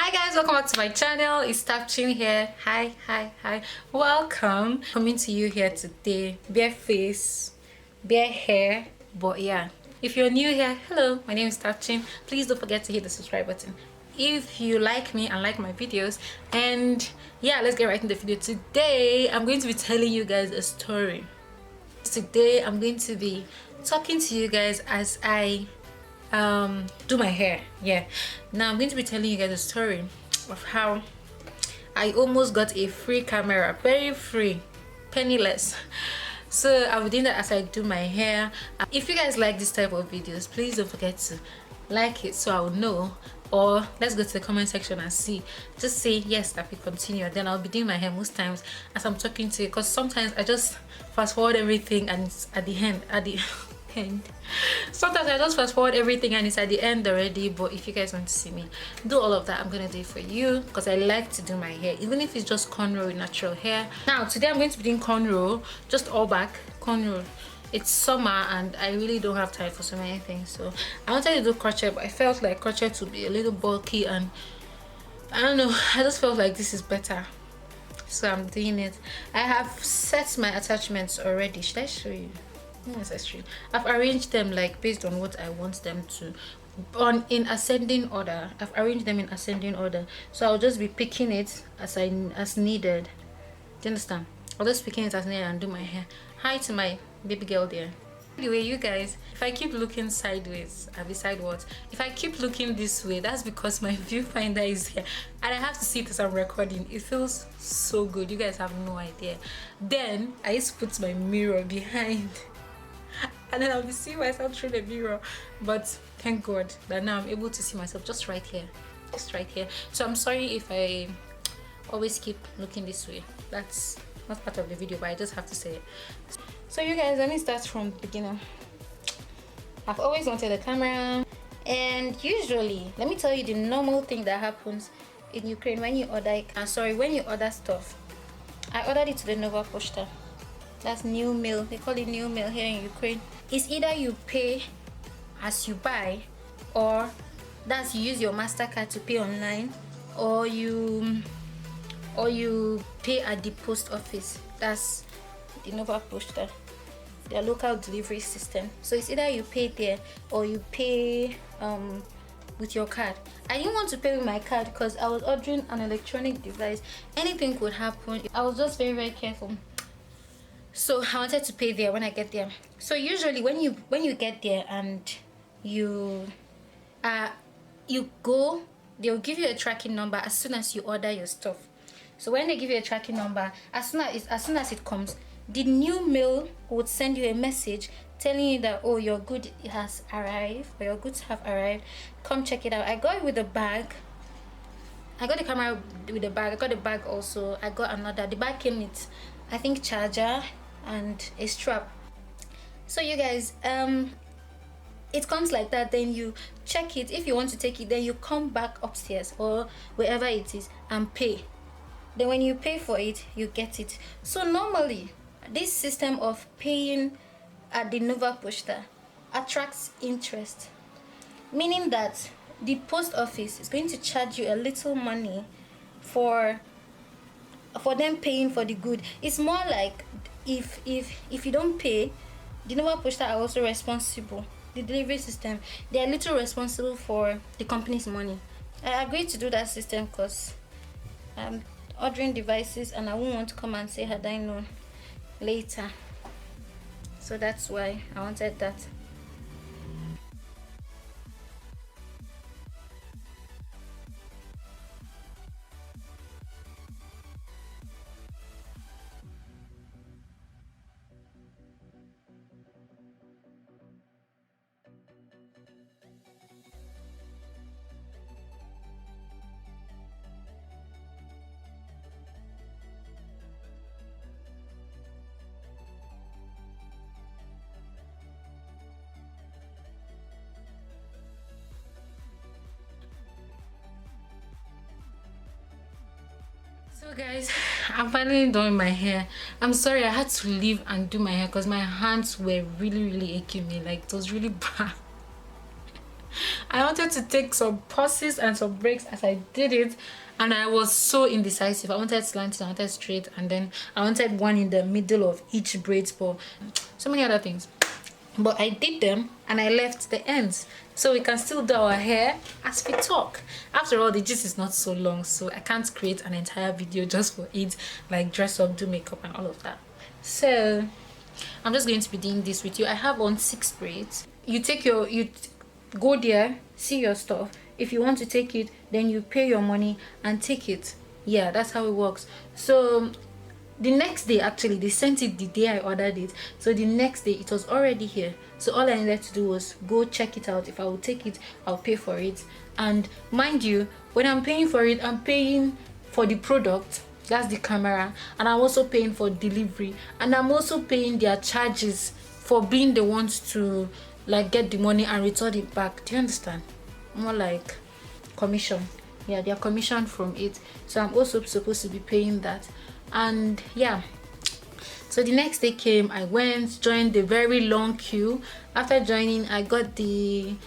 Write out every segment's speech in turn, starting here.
Hi guys, welcome back to my channel. It's TAPCHIN here. Hi. Welcome. Coming to you here today. Bare face, bare hair, but yeah. If you're new here, hello, my name is TAPCHIN. Please don't forget to hit the subscribe button if you like me and like my videos. And yeah, let's get right into the video. Today I'm going to be telling you guys a story. Today I'm going to be talking to you guys as I do my hair. Yeah, now I'm going to be telling you guys a story of how I almost got a free camera, very free, penniless. So I'll be doing that as I do my hair. If you guys like this type of videos, please don't forget to like it so I'll know, or let's go to the comment section and see, just say yes that we continue. Then I'll be doing my hair most times as I'm talking to you, because sometimes I just fast forward everything and it's at the end end. Sometimes I just fast forward everything and it's at the end already. But if you guys want to see me do all of that, I'm gonna do it for you, because I like to do my hair, even if it's just cornrow with natural hair. Now today I'm going to be doing cornrow, just all back cornrow. It's summer and I really don't have time for so many things, so I wanted to do crochet, but I felt like crochet would be a little bulky and I don't know, I just felt like this is better, so I'm doing it. I have set my attachments already. Should I show you? Necessary. I've arranged them like based on what I want them to, in ascending order. I've arranged them in ascending order, so I'll just be picking it as needed. Do you understand? I'll just picking it as needed and do my hair. Hi to my baby girl there. Anyway, you guys, if I keep looking sideways, beside what, if I keep looking this way, that's because my viewfinder is here and I have to see it as I'm recording. It feels so good, you guys have no idea. Then I used to put my mirror behind and then I'll be seeing myself through the mirror, but thank God that now I'm able to see myself just right here, so I'm sorry if I always keep looking this way. That's not part of the video, but I just have to say it. So you guys, let me start from the beginning. I've always wanted a camera, and usually, let me tell you the normal thing that happens in Ukraine when you order when you order stuff. I ordered it to the Nova Poshta. That's new mail. They call it new mail here in Ukraine. It's either you pay as you buy, or that's you use your MasterCard to pay online, or you pay at the post office. That's the Nova Poshta, their local delivery system. So it's either you pay there or you pay with your card. I didn't want to pay with my card because I was ordering an electronic device. Anything could happen. I was just very careful. So I wanted to pay there when I get there. So usually when you get there and you go, they'll give you a tracking number as soon as you order your stuff. So when they give you a tracking number, as soon as it comes, the new mail would send you a message telling you that, oh, your good has arrived, or your goods have arrived, come check it out. I got it with a bag. I got the camera with the bag. I got the bag also. I got another. The bag came with, I think, charger and a strap. So you guys, it comes like that. Then you check it. If you want to take it, then you come back upstairs or wherever it is and pay. Then when you pay for it, you get it. So normally this system of paying at the Nova Poshta attracts interest, meaning that the post office is going to charge you a little money for them paying for the good. It's more like if you don't pay, the Nova Poshta are also responsible. The delivery system, they are little responsible for the company's money. I agreed to do that system because I'm ordering devices and I won't want to come and say had I known later. So that's why I wanted that. So guys, I'm finally done my hair. I'm sorry I had to leave and do my hair because my hands were really aching me, like it was really bad. I wanted to take some pauses and some breaks as I did it, and I was so indecisive. I wanted slanted, I wanted straight, and then I wanted one in the middle of each braid, but so many other things. But I did them and I left the ends, so we can still do our hair as we talk. After all, the gist is not so long, so I can't create an entire video just for it, like dress up, do makeup and all of that. So I'm just going to be doing this with you. I have on 6 braids. You go there, see your stuff. If you want to take it, then you pay your money and take it. Yeah, that's how it works. So the next day, actually, they sent it the day I ordered it, so the next day it was already here. So all I needed to do was go check it out. If I will take it, I'll pay for it. And mind you, when I'm paying for it, I'm paying for the product, that's the camera, and I'm also paying for delivery, and I'm also paying their charges for being the ones to like get the money and return it back. Do you understand? More like commission. Yeah, their commission from it, so I'm also supposed to be paying that. And yeah, so the next day came, I went, joined the very long queue. After joining, I got the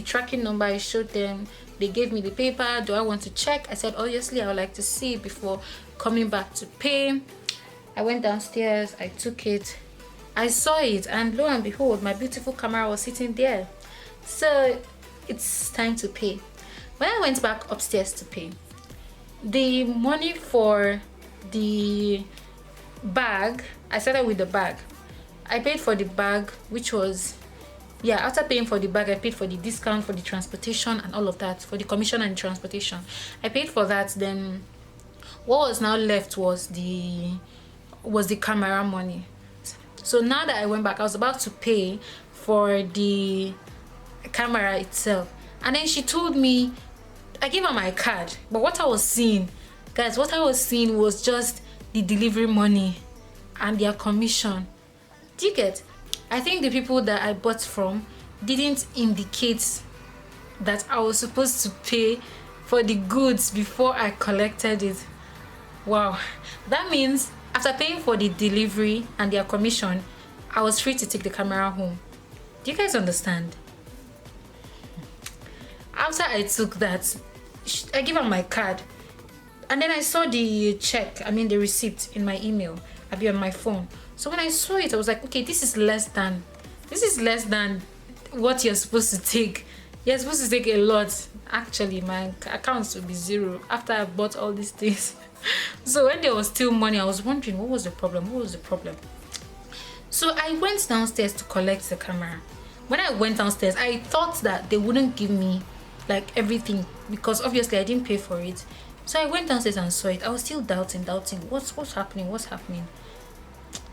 tracking number. I showed them, they gave me the paper. Do I want to check? I said obviously I would like to see it before coming back to pay. I went downstairs, I took it, I saw it, and lo and behold, my beautiful camera was sitting there. So it's time to pay. When I went back upstairs to pay, the money for the bag, I started with the bag. I paid for the bag, which was, yeah, after paying for the bag, I paid for the discount for the transportation and all of that, for the commission and transportation. I paid for that. Then what was now left was the camera money. So now that I went back, I was about to pay for the camera itself, and then she told me, I gave her my card, but what I was seeing, guys, what I was seeing was just the delivery money and their commission. Do you get? I think the people that I bought from didn't indicate that I was supposed to pay for the goods before I collected it. Wow, that means after paying for the delivery and their commission, I was free to take the camera home. Do you guys understand? After I took that, I gave her my card, and then I saw the check, the receipt in my email, on my phone. So when I saw it, I was like, okay, this is less than what you're supposed to take. You're supposed to take a lot. Actually, my accounts will be 0 after I bought all these things. So when there was still money, I was wondering what was the problem. So I went downstairs to collect the camera. When I went downstairs, I thought that they wouldn't give me like everything, because obviously I didn't pay for it. So I went downstairs and saw it. I was still doubting what's happening.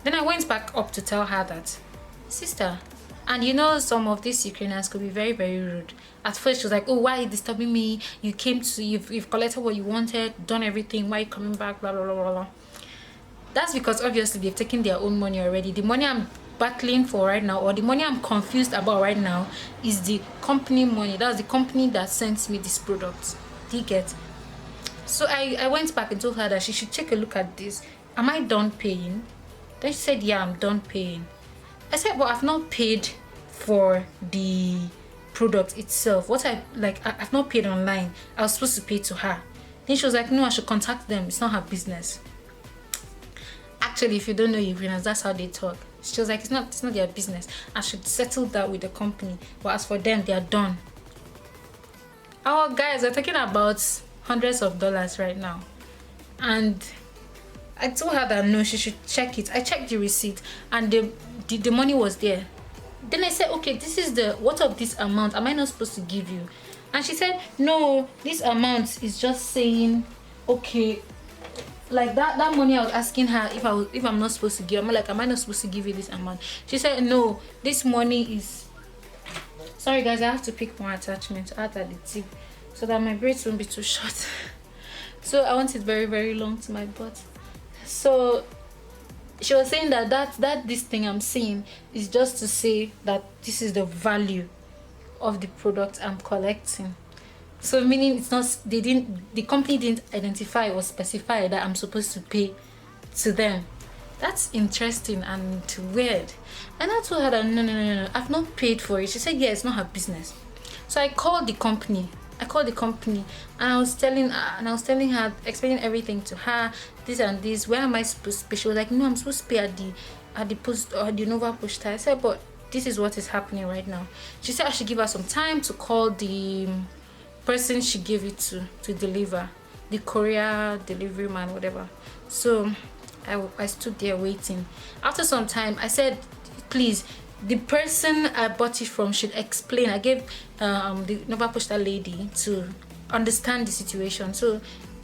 Then I went back up to tell her that, sister, and some of these Ukrainians could be very, very rude. At first she was like, oh, why are you disturbing me? You've collected what you wanted, done everything, why are you coming back, blah blah blah blah. That's because obviously they've taken their own money already. The money I'm battling for right now, or the money I'm confused about right now, is the company money. That's the company that sent me this product. Do you get? So I went back and told her that she should take a look at this. Am I done paying? Then she said, yeah, I'm done paying. I said, well, I've not paid for the product itself. I've not paid online. I was supposed to pay to her. Then she was like, no, I should contact them, it's not her business. Actually, if you don't know Ukrainians, that's how they talk. She was like, it's not their business. I should settle that with the company. But as for them, they are done. Oh, guys, we're talking about hundreds of dollars right now. And I told her that no, she should check it. I checked the receipt, and the money was there. Then I said, okay, this is what of this amount am I not supposed to give you? And she said, no, this amount is just saying, okay, like that money I was asking her if I'm not supposed to give. I'm like, am I not supposed to give you this amount? She said, no, this money is, sorry guys, I have to pick more attachments out at the tip so that my braids won't be too short. So I want it very, very long to my butt. So she was saying that this thing I'm seeing is just to say that this is the value of the product I'm collecting. So meaning it's not, the company didn't identify or specify that I'm supposed to pay to them. That's interesting and weird. And I told her that no, I've not paid for it. She said, yeah, it's not her business. So I called the company. And I was telling her, explaining everything to her, this and this. Where am I supposed to pay? She was like, no, I'm supposed to pay at the post or the Nova Post. I said, but this is what is happening right now. She said I should give her some time to call the person she gave it to deliver, the courier delivery man, whatever. So I stood there waiting. After some time, I said, please, the person I bought it from should explain. I gave the Nova Posta lady to understand the situation. So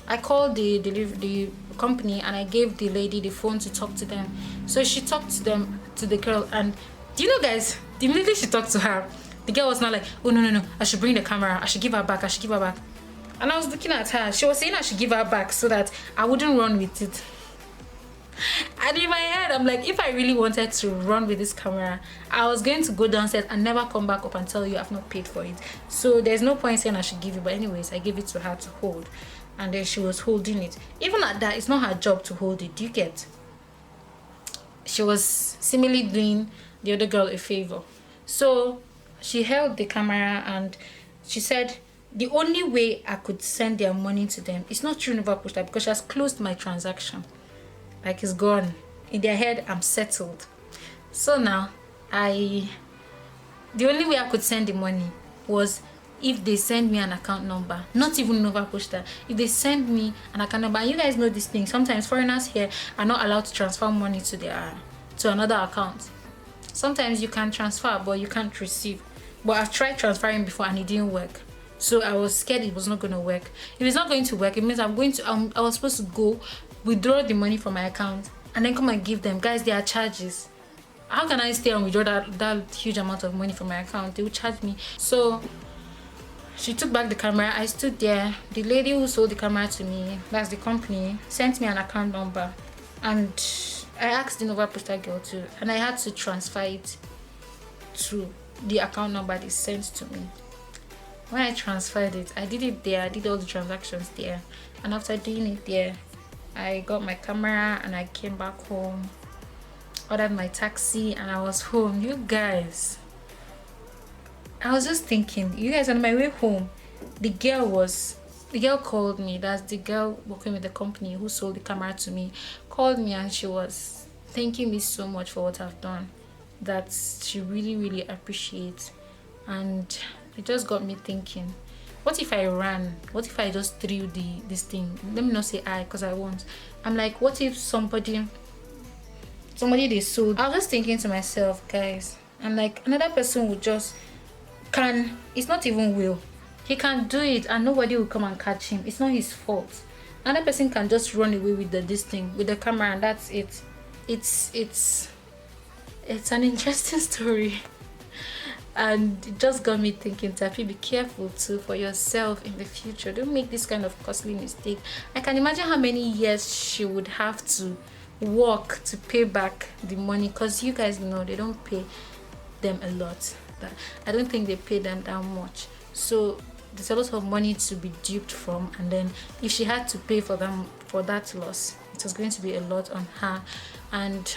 I called the company and I gave the lady the phone to talk to them. So she talked to the girl, and do you know, guys, the minute she talked to her, the girl was not like, oh no, I should bring the camera, I should give her back. And I was looking at her. She was saying I should give her back so that I wouldn't run with it. And in my head, I'm like, if I really wanted to run with this camera, I was going to go downstairs and never come back up and tell you I've not paid for it. So there's no point saying I should give you. But anyways, I gave it to her to hold, and then she was holding it. Even at that, it's not her job to hold it. Do you get? She was seemingly doing the other girl a favor. So she held the camera and she said the only way I could send their money to them is not through Nova Posta, because she has closed my transaction. Like, it's gone. In their head, I'm settled. So now the only way I could send the money was if they send me an account number. Not even Nova Posta. If they send me an account number, and you guys know this thing, sometimes foreigners here are not allowed to transfer money to another account. Sometimes you can transfer, but you can't receive. But I've tried transferring before and it didn't work. So I was scared it was not going to work. If it's not going to work, it means I was supposed to go withdraw the money from my account and then come and give them. Guys, there are charges. How can I stay and withdraw that huge amount of money from my account? They will charge me. So she took back the camera. I stood there. The lady who sold the camera to me, that's the company, sent me an account number, and I asked the Nova Posta girl to, and I had to transfer it to the account number they sent to me. When I transferred it, I did it there. I did all the transactions there, and after doing it there, I got my camera and I came back home, ordered my taxi, and I was home. You guys, I was just thinking, you guys, on my way home, the girl called me. That's the girl working with the company who sold the camera to me, called me, and she was thanking me so much for what I've done, that she really appreciates. And it just got me thinking, what if I ran? What if I just threw this thing? Let me not say I, because I won't. I'm like, what if somebody they sold? I was just thinking to myself, guys, I'm like, another person would just it's not even will. He can do it and nobody will come and catch him. It's not his fault. Another person can just run away with this thing, with the camera, and that's it. It's an interesting story. And it just got me thinking, Tappy, be careful too for yourself in the future. Don't make this kind of costly mistake. I can imagine how many years she would have to work to pay back the money, because you guys know they don't pay them a lot. I don't think they pay them that much. So there's a lot of money to be duped from, and then if she had to pay for that loss, it was going to be a lot on her. And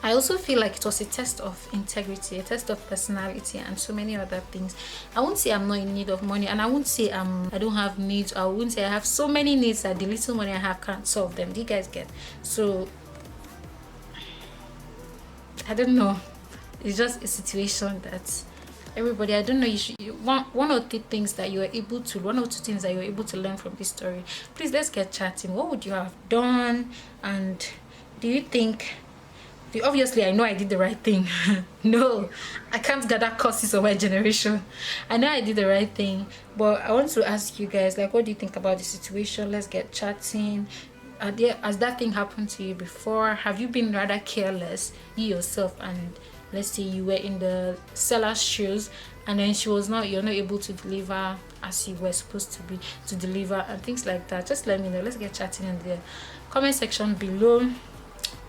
I also feel like it was a test of integrity, a test of personality, and so many other things. I won't say I'm not in need of money, and I won't say I don't have needs. I wouldn't say I have so many needs that the little money I have can't solve them. Do you guys get? So I don't know. It's just a situation that everybody, I don't know, one or two things that you are able to, one or two things that you're able to learn from this story. Please, let's get chatting. What would you have done? And do you think, obviously I know I did the right thing. No, I can't gather curses of my generation. I know I did the right thing, but I want to ask you guys, like, what do you think about the situation? Let's get chatting. Has that thing happened to you before? Have you been rather careless, you yourself, and let's say you were in the seller's shoes, and then you're not able to deliver as you were supposed to deliver, and things like that? Just let me know. Let's get chatting in the comment section below.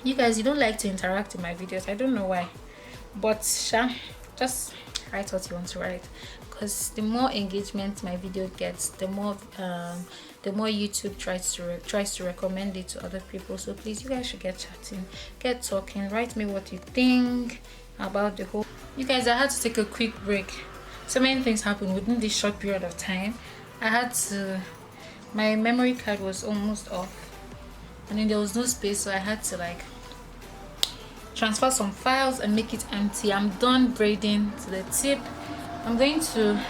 You guys, you don't like to interact in my videos. I don't know why, but just write what you want to write, because the more engagement my video gets, the more YouTube tries to recommend it to other people. So please, you guys should get chatting, get talking, write me what you think about the whole. You guys, I had to take a quick break. So many things happened within this short period of time. My memory card was almost off, and then there was no space, so I had to like transfer some files and make it empty. I'm done braiding to the tip. I'm going to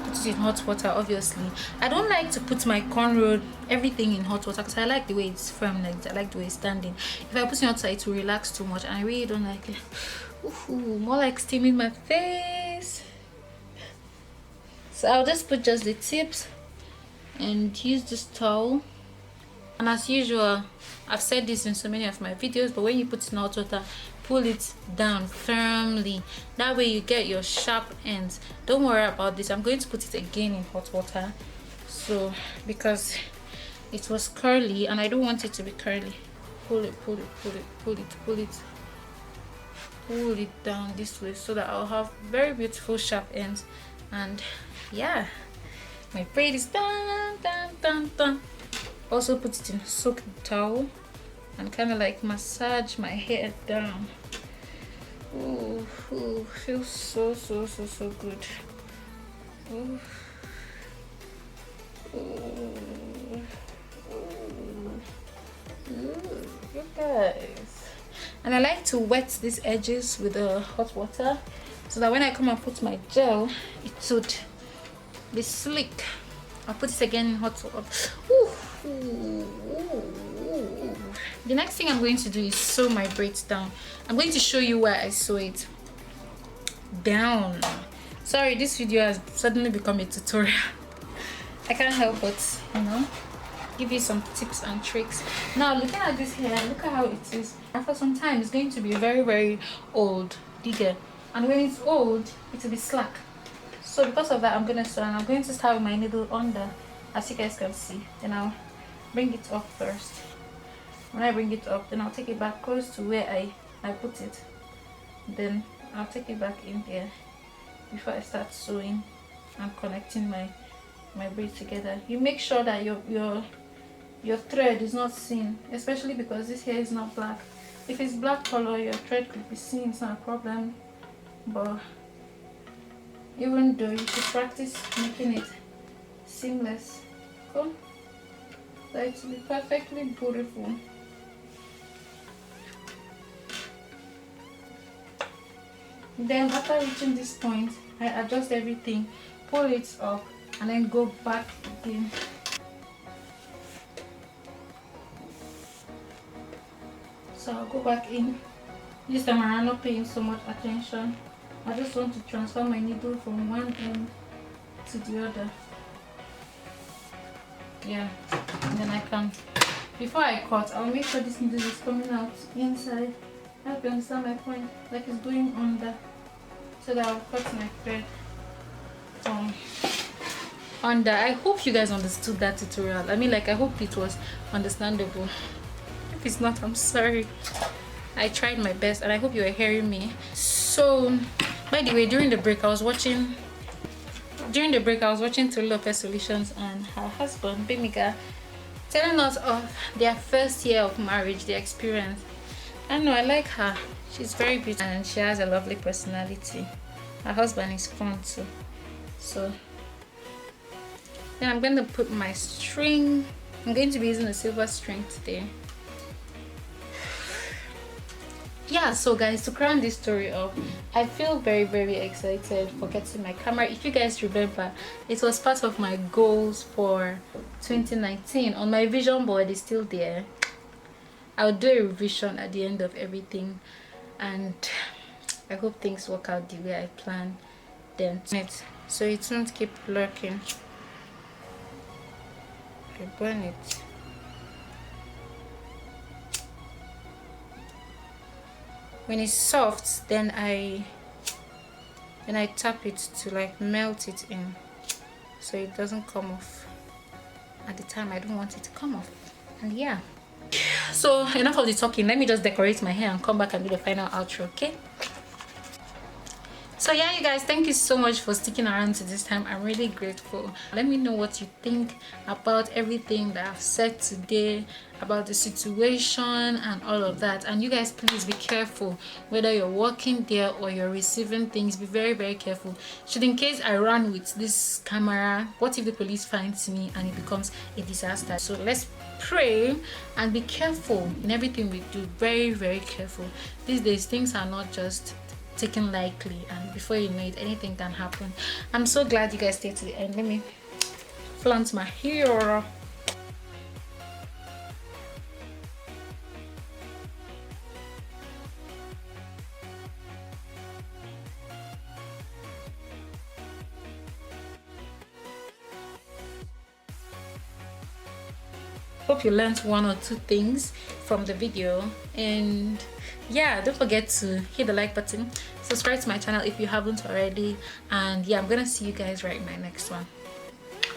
put it in hot water. Obviously, I don't like to put my cornrow everything in hot water because I like the way it's firm, like I like the way it's standing. If I put it in hot water, it will relax too much, and I really don't like it. Ooh, more like steaming my face. So I'll just put just the tips and use this towel. And as usual, I've said this in so many of my videos, but when you put it in hot water, pull it down firmly. That way you get your sharp ends. Don't worry about this. I'm going to put it again in hot water, so because it was curly and I don't want it to be curly. Pull it, pull it, pull it, pull it, pull it, pull it down this way so that I'll have very beautiful sharp ends. And yeah, my braid is done, done, done, done. Also put it in soaked towel and kind of like massage my hair down. Ooh, ooh, feels so good. Ooh. Ooh. Ooh, you guys. And I like to wet these edges with the hot water so that when I come and put my gel, it should be slick. I'll put it again in hot water. Ooh. The next thing I'm going to do is sew my braids down. I'm going to show you where I sew it down. Sorry, this video has suddenly become a tutorial. I can't help but, you know, give you some tips and tricks. Now looking at this hair, look at how it is. After some time it's going to be very old, digger, and when it's old it will be slack. So because of that, I'm going to sew, and I'm going to start with my needle under, as you guys can see. Then I'll bring it up first. When I bring it up, then I'll take it back close to where I put it. Then I'll take it back in there before I start sewing and connecting my braids together. You make sure that your thread is not seen, especially because this hair is not black. If it's black color, your thread could be seen. It's not a problem, but even though, you should practice making it seamless. Cool. So it will be perfectly beautiful. Then after reaching this point, I adjust everything, pull it up, and then go back again. So I'll go back in. This time around, not paying so much attention. I just want to transfer my needle from one end to the other. Yeah, and then I can, before I cut, I'll make sure this needle is coming out inside. I hope you understand my point, like it's going under, so that I'll cut my thread from under. I hope you guys understood that tutorial. I mean, like, I hope it was understandable. If it's not, I'm sorry. I tried my best and I hope you are hearing me. So by the way, during the break I was watching Tolu Lopez Solutions and her husband Bimiga telling us of their first year of marriage, their experience. I know, I like her. She's very beautiful and she has a lovely personality. Her husband is fun too. So then I'm going to put my string. I'm going to be using a silver string today. Yeah, so guys, to crown this story up, I feel very excited for getting my camera. If you guys remember, it was part of my goals for 2019. On my vision board, it's still there. I'll do a revision at the end of everything, and I hope things work out the way I plan. Then so it won't keep lurking. Okay, burn it. When it's soft, then I tap it to like melt it in, so it doesn't come off. At the time, I don't want it to come off. And yeah, so enough of the talking. Let me just decorate my hair and come back and do the final outro, okay? So yeah, you guys, thank you so much for sticking around to this time. I'm really grateful. Let me know what you think about everything that I've said today, about the situation and all of that. And you guys, please be careful whether you're working there or you're receiving things. Be very, very careful. Should in case I run with this camera, what if the police finds me and it becomes a disaster? So let's pray and be careful in everything we do. Very, very careful. These days things are not just taken lightly, and before you know it, anything can happen. I'm so glad you guys stayed to the end. Let me flaunt my hair. Hope you learned one or two things from the video, and yeah, don't forget to hit the like button, subscribe to my channel if you haven't already, and yeah, I'm gonna see you guys right in my next one.